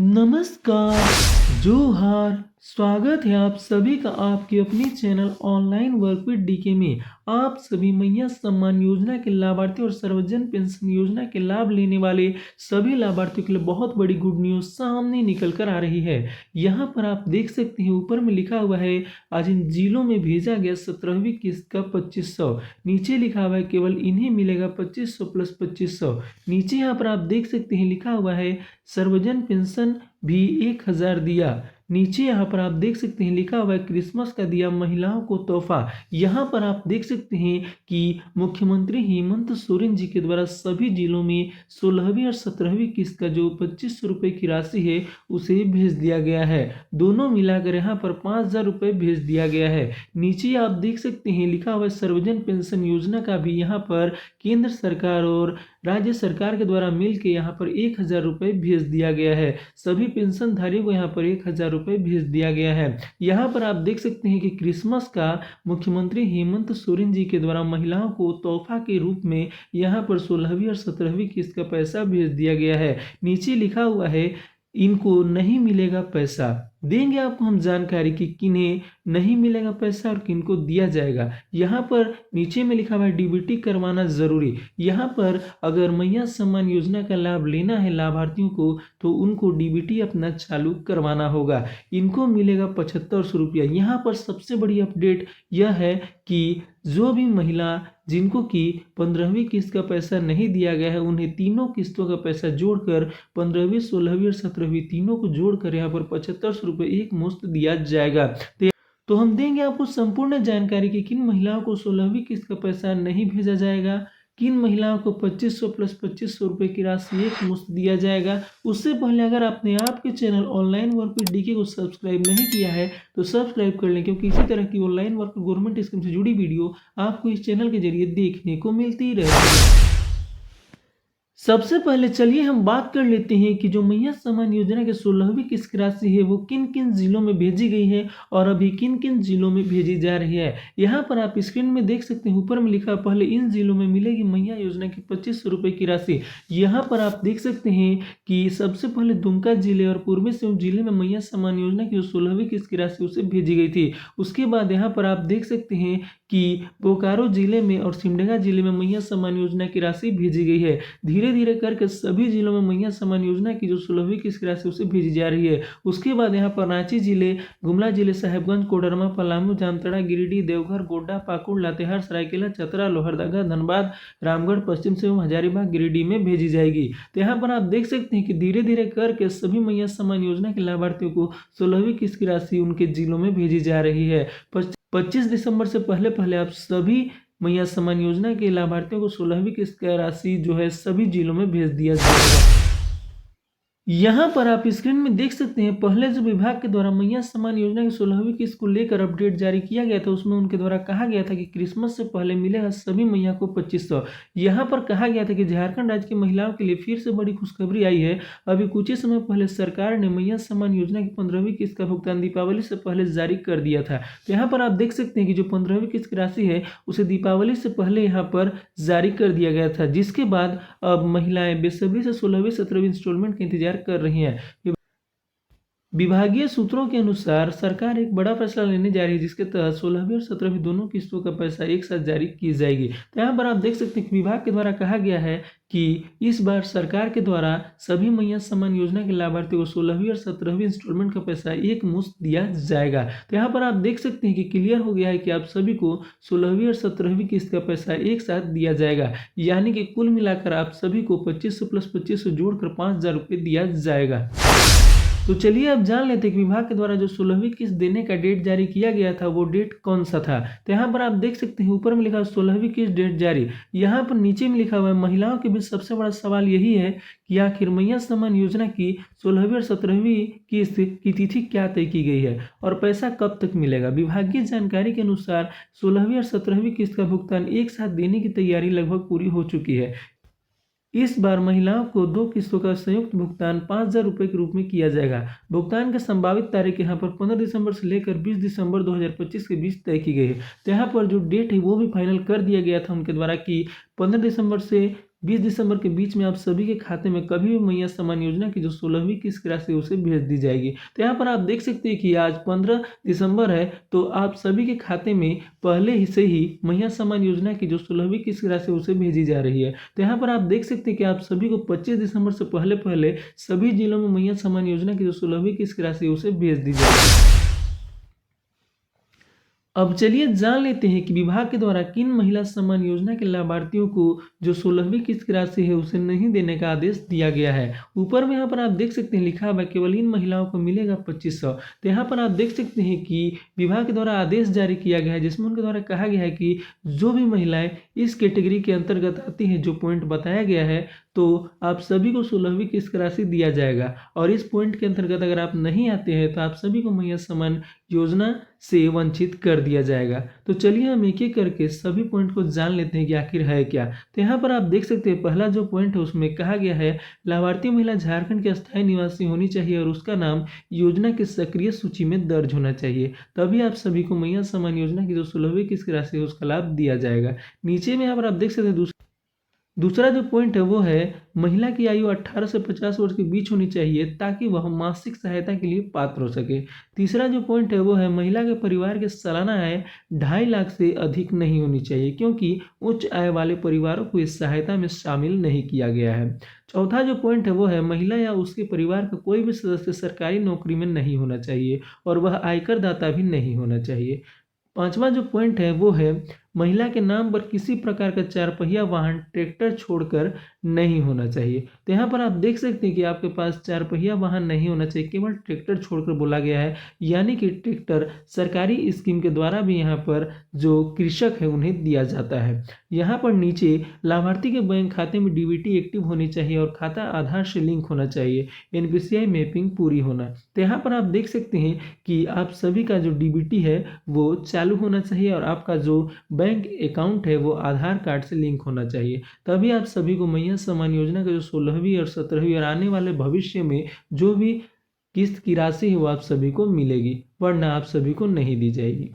नमस्कार, जोहार, स्वागत है आप सभी का आपके अपने channel online work with DK में। आप सभी मैया सम्मान योजना के लाभार्थी और सर्वजन पेंशन योजना के लाभ लेने वाले सभी लाभार्थियों के लिए बहुत बड़ी गुड न्यूज सामने निकल कर आ रही है। यहाँ पर आप देख सकते हैं ऊपर में लिखा हुआ है आज इन जिलों में भेजा गया 17वीं किस्त का 2500। नीचे लिखा हुआ है केवल इन्हें मिलेगा 2500 प्लस 2500। नीचे यहाँ पर आप देख सकते हैं लिखा हुआ है सर्वजन पेंशन भी 1000 दिया। नीचे यहाँ पर आप देख सकते हैं लिखा हुआ है क्रिसमस का दिया महिलाओं को तोहफा। यहाँ पर आप देख सकते हैं कि मुख्यमंत्री हेमंत सोरेन जी के द्वारा सभी जिलों में 16वीं और 17वीं किस्त का जो 2500 रुपये की राशि है उसे भेज दिया गया है। दोनों मिलाकर यहाँ पर 5000 रुपये भेज दिया गया है। नीचे आप देख सकते हैं लिखा हुआ है सर्वजन पेंशन योजना का भी यहाँ पर केंद्र सरकार और राज्य सरकार के द्वारा मिलकर यहाँ पर 1000 रुपये भेज दिया गया है। सभी पेंशनधारियों को यहाँ पर 1000 रुपये भेज दिया गया है। यहाँ पर आप देख सकते हैं कि क्रिसमस का मुख्यमंत्री हेमंत सोरेन जी के द्वारा महिलाओं को तोहफा के रूप में यहाँ पर 16वीं और 17वीं किस्त का पैसा भेज दिया गया है। नीचे लिखा हुआ है इनको नहीं मिलेगा पैसा। देंगे आपको हम जानकारी कि किन्हें नहीं मिलेगा पैसा और किनको दिया जाएगा। यहाँ पर नीचे में लिखा हुआ है डीबीटी करवाना जरूरी। यहाँ पर अगर मैया सम्मान योजना का लाभ लेना है लाभार्थियों को तो उनको डीबीटी अपना चालू करवाना होगा। इनको मिलेगा 7500 रुपया। यहाँ पर सबसे बड़ी अपडेट यह है कि जो भी महिला जिनको कि 15वीं किस्त का पैसा नहीं दिया गया है उन्हें तीनों किस्तों का पैसा जोड़कर 15वीं 16वीं और 17वीं तीनों को जोड़कर यहाँ पर 7500 रुपये एक मुश्त दिया जाएगा। तो हम देंगे आपको संपूर्ण जानकारी कि किन महिलाओं को 16वीं किस्त का पैसा नहीं भेजा जाएगा, किन महिलाओं को 2500 प्लस 2500 रुपये की राशि एक मुश्त दिया जाएगा। उससे पहले अगर आपने आपके channel online work with DK को सब्सक्राइब नहीं किया है तो सब्सक्राइब कर लें, क्योंकि इसी तरह की ऑनलाइन वर्क गवर्नमेंट स्कीम से जुड़ी वीडियो आपको इस चैनल के जरिए देखने को मिलती रहेगी। सबसे पहले चलिए हम बात कर लेते हैं कि जो मैया सम्मान योजना के 16वीं किस्त की राशि है वो किन किन जिलों में भेजी गई है और अभी किन किन जिलों में भेजी जा रही है। यहाँ पर आप स्क्रीन में देख सकते हैं ऊपर में लिखा पहले इन जिलों में मिलेगी मैया योजना की 2500 रुपये की राशि। यहाँ पर आप देख सकते हैं कि सबसे पहले दुमका जिले और पूर्वी सिंहभूम जिले में मैया सम्मान योजना की जो 16वीं किस्त की राशि उसे भेजी गई थी। उसके बाद यहाँ पर आप देख सकते हैं कि बोकारो जिले में और सिमडेगा जिले में मैया सम्मान योजना की राशि भेजी गई है। धीरे धीरे करके सभी जिलों में मैया सम्मान योजना की जो 16वीं किस्त की राशि उसे भेजी जा रही है। उसके बाद यहाँ पर रांची जिले, गुमला जिले, साहेबगंज, कोडरमा, पलामू, जामताड़ा, गिरिडीह, देवघर, गोड्डा, पाकुड़, लातेहार, सरायकेला, चतरा, लोहरदगा, धनबाद, रामगढ़, पश्चिम सिंहभूम, हजारीबाग, गिरिडीह में भेजी जाएगी। तो यहाँ पर आप देख सकते हैं कि धीरे धीरे करके सभी मैया सम्मान योजना के लाभार्थियों को 16वीं किस्त की राशि उनके जिलों में भेजी जा रही है। 25 दिसंबर से पहले पहले आप सभी मैया सम्मान योजना के लाभार्थियों को 16वीं किस्त की राशि जो है सभी जिलों में भेज दिया जाएगा। यहाँ पर आप स्क्रीन में देख सकते हैं पहले जो विभाग के द्वारा मैया सम्मान योजना की 16वीं किस्त को लेकर अपडेट जारी किया गया था उसमें उनके द्वारा कहा गया था कि क्रिसमस से पहले मिलेगा सभी मैया को 2500। यहाँ पर कहा गया था कि झारखंड राज्य की महिलाओं के लिए फिर से बड़ी खुशखबरी आई है। अभी कुछ ही समय पहले सरकार ने मैया सम्मान योजना की 15वीं किस्त का भुगतान दीपावली से पहले जारी कर दिया था। तो यहाँ पर आप देख सकते हैं कि जो 15वीं किस्त की राशि है उसे दीपावली से पहले यहाँ पर जारी कर दिया गया था, जिसके बाद अब महिलाएं बेसब्री से 16वीं 17वीं इंस्टॉलमेंट का इंतजार कर रही हैं। विभागीय सूत्रों के अनुसार सरकार एक बड़ा फैसला लेने जा रही है जिसके तहत 16वीं और 17वीं दोनों किस्तों का पैसा एक साथ जारी की जाएगी। तो यहाँ पर आप देख सकते हैं कि विभाग के द्वारा कहा गया है कि इस बार सरकार के द्वारा सभी मैया सम्मान योजना के लाभार्थियों को 16वीं और 17वीं इंस्टॉलमेंट का पैसा एक मुश्त दिया जाएगा। तो यहाँ पर आप देख सकते हैं कि क्लियर हो गया है कि आप सभी को 16वीं और 17वीं किस्त का पैसा एक साथ दिया जाएगा, यानी कि कुल मिलाकर आप सभी को 2500 प्लस 2500 जोड़कर 5000 रुपये दिया जाएगा। तो चलिए अब जान लेते हैं कि विभाग के द्वारा जो 16वीं किस्त देने का डेट जारी किया गया था वो डेट कौन सा था। तो यहाँ पर आप देख सकते हैं ऊपर में लिखा 16वीं किस्त डेट जारी। यहाँ पर नीचे में लिखा हुआ है महिलाओं के बीच सबसे बड़ा सवाल यही है कि आखिर मैया सम्मान योजना की 16वीं और 17वीं किस्त की तिथि क्या तय की गई है और पैसा कब तक मिलेगा। विभागीय जानकारी के अनुसार 16वीं और 17वीं किस्त का भुगतान एक साथ देने की तैयारी लगभग पूरी हो चुकी है। इस बार महिलाओं को 2 किस्तों का संयुक्त भुगतान 5000 रुपये के रूप में किया जाएगा। भुगतान की संभावित तारीख यहाँ पर 15 दिसंबर से लेकर 20 दिसंबर 2025 के बीच तय की गई है। तो यहाँ पर जो डेट है वो भी फाइनल कर दिया गया था उनके द्वारा कि 15 दिसंबर से 20 दिसंबर के बीच में आप सभी के खाते में कभी भी मैया सम्मान योजना की जो 16वीं किस्त की राशि उसे भेज दी जाएगी। तो यहाँ पर आप देख सकते हैं कि आज 15 दिसंबर है, तो आप सभी के खाते में पहले ही से ही मैया सम्मान योजना की जो 16वीं किस्त की राशि उसे भेजी जा रही है। तो यहाँ पर आप देख सकते हैं कि आप सभी को 25 दिसंबर से पहले पहले सभी जिलों में मैया सम्मान योजना की जो 16वीं किस्त की राशि उसे भेज दी जाएगी। अब चलिए जान लेते हैं कि विभाग के द्वारा किन महिला सम्मान योजना के लाभार्थियों को जो 16वीं किस्त की राशि है उसे नहीं देने का आदेश दिया गया है। ऊपर में यहाँ पर आप देख सकते हैं लिखा हुआ है केवल इन महिलाओं को मिलेगा 2500। तो यहाँ पर आप देख सकते हैं कि विभाग के द्वारा आदेश जारी किया गया है जिसमें उनके द्वारा कहा गया है कि जो भी महिलाएं इस कैटेगरी के अंतर्गत आती हैं, जो पॉइंट बताया गया है, तो आप सभी को 16वीं किस्त की राशि दिया जाएगा। और इस पॉइंट के अंतर्गत अगर आप नहीं आते हैं तो आप सभी को मैया सम्मान योजना से वंचित कर दिया जाएगा। तो चलिए हम एक एक करके सभी पॉइंट को जान लेते हैं कि आखिर है क्या। तो यहाँ पर आप देख सकते हैं पहला जो पॉइंट है उसमें कहा गया है लाभार्थी महिला झारखंड की अस्थायी निवासी होनी चाहिए और उसका नाम योजना की सक्रिय सूची में दर्ज होना चाहिए, तभी आप सभी को मैया सम्मान योजना की जो 16वीं किस्त की राशि है उसका लाभ दिया जाएगा। नीचे में यहाँ पर आप देख सकते हैं दूसरा जो पॉइंट है वो है महिला की आयु 18 से 50 वर्ष के बीच होनी चाहिए ताकि वह मासिक सहायता के लिए पात्र हो सके। तीसरा जो पॉइंट है वो है महिला के परिवार के सालाना आय 2.5 लाख से अधिक नहीं होनी चाहिए, क्योंकि उच्च आय वाले परिवारों को इस सहायता में शामिल नहीं किया गया है। चौथा जो पॉइंट है वो है महिला या उसके परिवार का कोई भी सदस्य सरकारी नौकरी में नहीं होना चाहिए और वह आयकर दाता भी नहीं होना चाहिए। पांचवा जो पॉइंट है वो है महिला के नाम पर किसी प्रकार का 4 पहिया वाहन ट्रैक्टर छोड़कर नहीं होना चाहिए। तो यहाँ पर आप देख सकते हैं कि आपके पास 4 पहिया वाहन नहीं होना चाहिए, केवल ट्रैक्टर छोड़कर बोला गया है, यानी कि ट्रैक्टर सरकारी स्कीम के द्वारा भी यहाँ पर जो कृषक है उन्हें दिया जाता है। यहाँ पर नीचे लाभार्थी के बैंक खाते में डीबीटी एक्टिव होनी चाहिए और खाता आधार से लिंक होना चाहिए, एनपीसीआई मैपिंग पूरी होना। तो यहाँ पर आप देख सकते हैं कि आप सभी का जो डीबीटी है वो चालू होना चाहिए और आपका जो बैंक अकाउंट है वो आधार कार्ड से लिंक होना चाहिए, तभी आप सभी को मैया सम्मान योजना का जो 16वीं और 17वीं और आने वाले भविष्य में जो भी किस्त की राशि है वो आप सभी को मिलेगी, वरना आप सभी को नहीं दी जाएगी।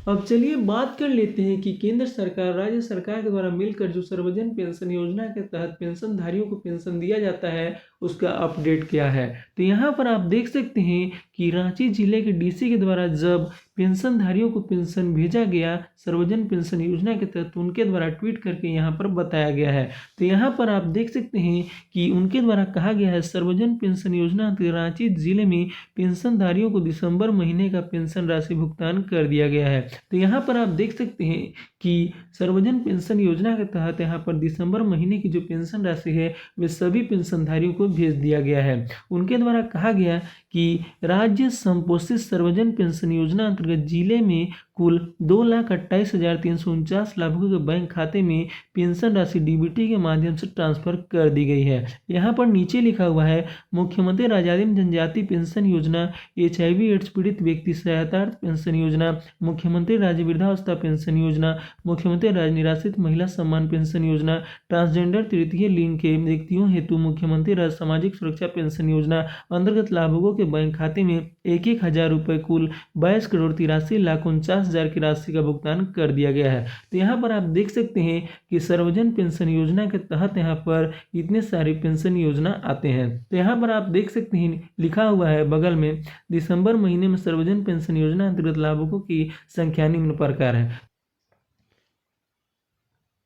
अब चलिए बात कर लेते हैं कि केंद्र सरकार राज्य सरकार के द्वारा मिलकर जो सर्वजन पेंशन योजना के तहत पेंशनधारियों को पेंशन दिया जाता है उसका अपडेट क्या है। तो यहाँ पर आप देख सकते हैं कि रांची जिले के डीसी के द्वारा जब पेंशनधारियों को पेंशन भेजा गया सर्वजन पेंशन योजना के तहत, उनके द्वारा ट्वीट करके यहाँ पर बताया गया है। तो यहाँ पर आप देख सकते हैं कि उनके द्वारा कहा गया है सर्वजन पेंशन योजना के रांची जिले में पेंशनधारियों को दिसंबर महीने का पेंशन राशि भुगतान कर दिया गया है। तो यहाँ पर आप देख सकते हैं कि सर्वजन पेंशन योजना के तहत यहाँ पर दिसंबर महीने की जो पेंशन राशि है वे सभी पेंशनधारियों को भेज दिया गया है। उनके द्वारा कहा गया कि राज्य संपोषित सर्वजन पेंशन योजना अंतर्गत जिले में कुल 2,28,349 लाभुकों के बैंक खाते में पेंशन राशि डीबीटी के माध्यम से ट्रांसफर कर दी गई है। यहाँ पर नीचे लिखा हुआ है मुख्यमंत्री राज्याधिम जनजाति पेंशन योजना, HIV एड्स पीड़ित व्यक्ति सहायतार्थ पेंशन योजना, मुख्यमंत्री राज्य वृद्धावस्था पेंशन योजना, मुख्यमंत्री राज्य निराश्रित महिला सम्मान पेंशन योजना, ट्रांसजेंडर तृतीय लिंग के व्यक्तियों हेतु मुख्यमंत्री राज्य सामाजिक सुरक्षा पेंशन योजना अंतर्गत लाभुकों के बैंक खाते में 1,000 रुपये कुल 22,83,49,000 की राशि का भुगतान कर दिया गया है। तो यहाँ पर आप देख सकते हैं कि सर्वजन पेंशन योजना के तहत यहाँ पर इतने सारे पेंशन योजना आते हैं। तो यहाँ पर आप देख सकते हैं लिखा हुआ है बगल में दिसंबर महीने में सर्वजन पेंशन योजना अंतर्गत लाभुकों की संख्या निम्न प्रकार है।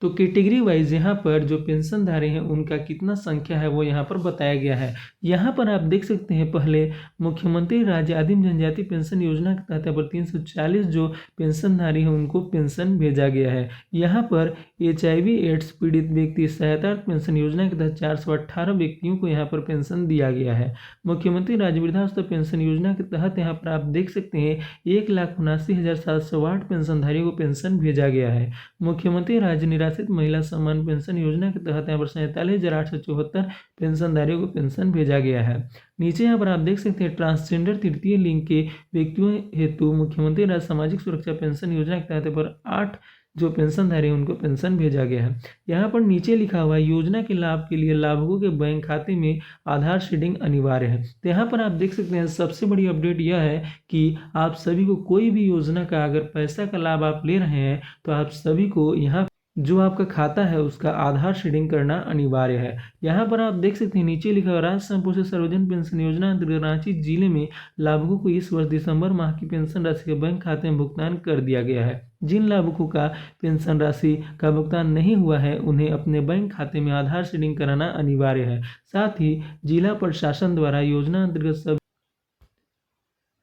तो कैटेगरी वाइज यहाँ पर जो पेंशनधारी हैं उनका कितना संख्या है वो यहाँ पर बताया गया है। यहाँ पर आप देख सकते हैं पहले मुख्यमंत्री राज्य आदिम जनजाति पेंशन योजना के तहत पर 340 जो पेंशनधारी हैं उनको पेंशन भेजा गया है। यहाँ पर HIV एड्स पीड़ित व्यक्ति सहायता पेंशन योजना के तहत 418 व्यक्तियों को यहाँ पर पेंशन दिया गया है। मुख्यमंत्री राज्य वृद्धावस्था पेंशन योजना के तहत यहाँ पर आप देख सकते हैं 1,79,708 पेंशनधारियों को पेंशन भेजा गया है। मुख्यमंत्री राज्य निराश्रित महिला सम्मान पेंशन योजना के तहत यहाँ पर 47,874 पेंशनधारियों को पेंशन भेजा गया है। नीचे यहाँ पर आप देख सकते हैं ट्रांसजेंडर तृतीय लिंग के व्यक्तियों हेतु मुख्यमंत्री राज्य सामाजिक सुरक्षा पेंशन योजना के तहत पर 8 जो पेंशनधारी हैं उनको पेंशन भेजा गया है। यहाँ पर नीचे लिखा हुआ है योजना के लाभ के लिए लाभुकों के बैंक खाते में आधार सीडिंग अनिवार्य है। तो यहाँ पर आप देख सकते हैं सबसे बड़ी अपडेट यह है कि आप सभी को कोई भी योजना का अगर पैसा का लाभ आप ले रहे हैं तो आप सभी को यहाँ जो आपका खाता है उसका आधार शेडिंग करना अनिवार्य है। यहाँ पर आप देख सकते हैं नीचे लिखा हुआ राज्य संपोषित सर्वजन पेंशन योजना अंतर्गत रांची जिले में लाभुकों को इस वर्ष दिसंबर माह की पेंशन राशि का बैंक खाते में भुगतान कर दिया गया है। जिन लाभुकों का पेंशन राशि का भुगतान नहीं हुआ है उन्हें अपने बैंक खाते में आधार शेडिंग कराना अनिवार्य है। साथ ही जिला प्रशासन द्वारा योजना अंतर्गत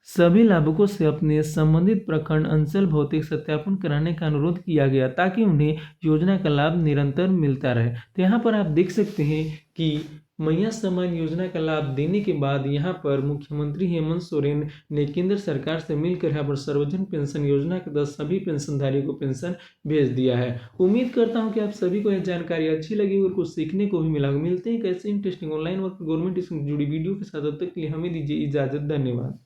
सभी लाभुकों से अपने संबंधित प्रखंड अंचल भौतिक सत्यापन कराने का अनुरोध किया गया ताकि उन्हें योजना का लाभ निरंतर मिलता रहे। तो यहाँ पर आप देख सकते हैं कि मैया सम्मान योजना का लाभ देने के बाद यहाँ पर मुख्यमंत्री हेमंत सोरेन ने केंद्र सरकार से मिलकर यहाँ पर सर्वजन पेंशन योजना के तहत सभी पेंशनधारियों को पेंशन भेज दिया है। उम्मीद करता हूँ कि आप सभी को यह जानकारी अच्छी लगी और कुछ सीखने को भी मिला। मिलते हैं कैसे इंटरेस्टिंग ऑनलाइन वर्क गवर्नमेंट से जुड़ी वीडियो के साथ, तब तक के लिए हमें दीजिए इजाजत। धन्यवाद।